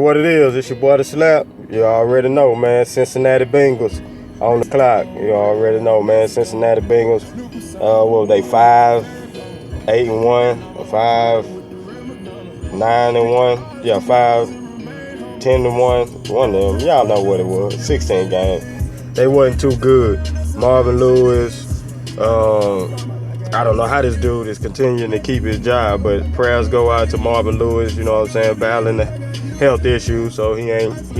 what it is. It's your boy DaSlap. You already know, man. Cincinnati Bengals on the clock. You already know, man. Cincinnati Bengals. What were they? 5-8-1, or 5-9-1. Yeah, 5-10-1. One of them. Y'all know what it was. 16 games. They wasn't too good. Marvin Lewis. I don't know how this dude is continuing to keep his job, but prayers go out to Marvin Lewis, you know what I'm saying, battling the health issues, so he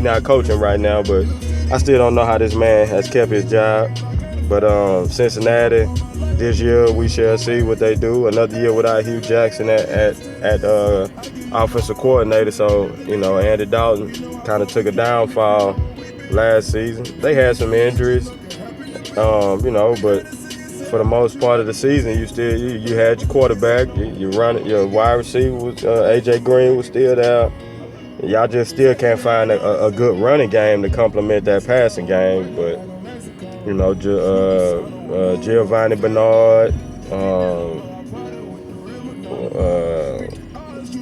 not coaching right now, but I still don't know how this man has kept his job. But Cincinnati, this year we shall see what they do. Another year without Hugh Jackson at offensive coordinator, so, you know, Andy Dalton kind of took a downfall last season. They had some injuries, you know, but for the most part of the season, you had your quarterback, your wide receiver was AJ Green was still there. Y'all just still can't find a good running game to complement that passing game. But you know, Giovanni Bernard,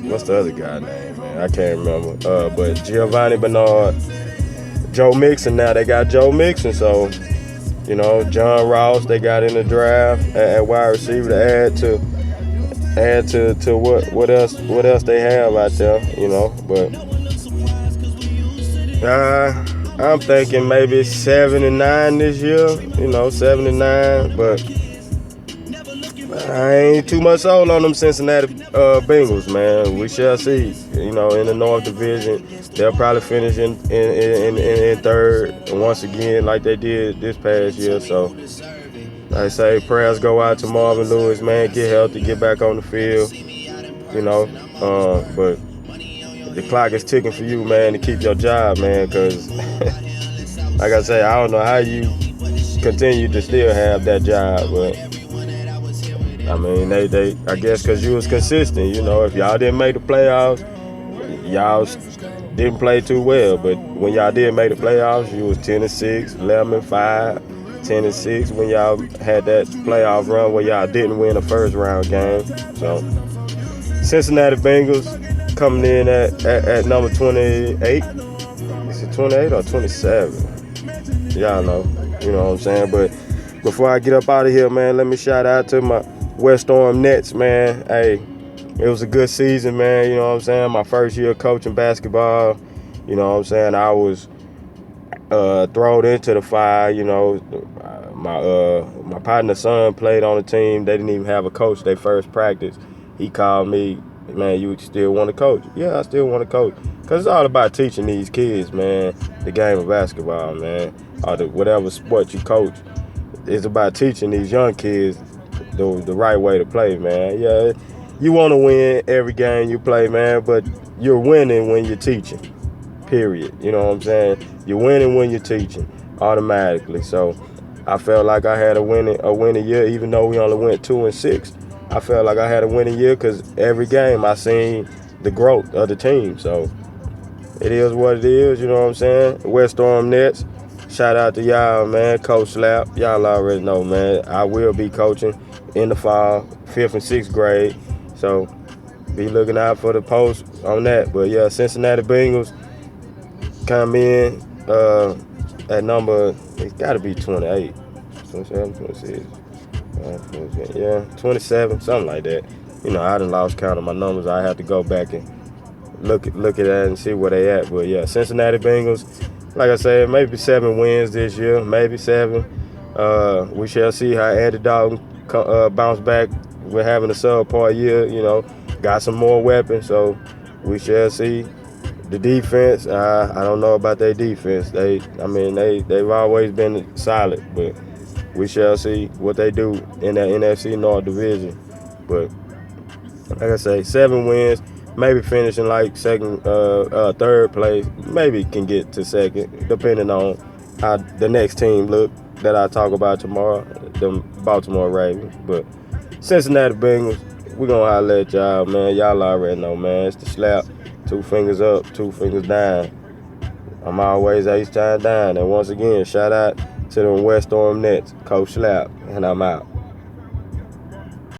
what's the other guy name, man? I can't remember. But Giovanni Bernard, Joe Mixon. Now they got Joe Mixon, so. You know, John Ross they got in the draft at wide receiver to add to what else they have out there, you know. But I'm thinking maybe 7-9 this year, you know, 7-9. But I ain't too much sold on them Cincinnati Bengals, man. We shall see. You know, in the North Division, they'll probably finish in third once again, like they did this past year. So, like I say, prayers go out to Marvin Lewis, man. Get healthy, get back on the field. You know, but the clock is ticking for you, man, to keep your job, man. Because, like I say, I don't know how you continue to still have that job, but. I mean, they I guess because you was consistent, you know. If y'all didn't make the playoffs, y'all didn't play too well. But when y'all did make the playoffs, you was 10-6, 11-5, 10-6 when y'all had that playoff run where y'all didn't win a first round game. So Cincinnati Bengals coming in at number 28. Is it 28 or 27? Y'all know, you know what I'm saying. But before I get up out of here, man, let me shout out to my West Storm Nets, man. Hey, it was a good season, man. You know what I'm saying? My first year coaching basketball. You know what I'm saying? I was thrown into the fire. You know, my partner's son played on the team. They didn't even have a coach. Their first practice, he called me, man. You still want to coach? Yeah, I still want to coach. Cause it's all about teaching these kids, man, the game of basketball, man, or whatever sport you coach. It's about teaching these young kids the right way to play, man. Yeah, you want to win every game you play, man, but you're winning when you're teaching, period. You know what I'm saying? You're winning when you're teaching automatically. So I felt like I had a winning year, even though we only went 2-6. I felt like I had a winning year because every game I seen the growth of the team. So it is what it is, you know what I'm saying? West Storm Nets. Shout out to y'all, man. Coach Slap. Y'all already know, man. I will be coaching in the fall, 5th and 6th grade. So be looking out for the post on that. But yeah, Cincinnati Bengals come in at number, it's got to be 28. 27, 26. 27, something like that. You know, I done lost count of my numbers. I have to go back and look at that and see where they at. But yeah, Cincinnati Bengals. Like I said, maybe 7 wins this year, maybe 7. We shall see how Andy Dalton bounce back with having a subpar year. You know, got some more weapons, so we shall see. The defense, I don't know about their defense. They've always been solid, but we shall see what they do in that NFC North division. But like I say, 7 wins. Maybe finishing like third place. Maybe can get to second, depending on how the next team look that I talk about tomorrow, the Baltimore Ravens. But Cincinnati Bengals, we're going to holler at y'all, man. Y'all already know, man. It's the slap. 2 fingers up, 2 fingers down. I'm always H-time down. And once again, shout out to the West Storm Nets, Coach Slap, and I'm out.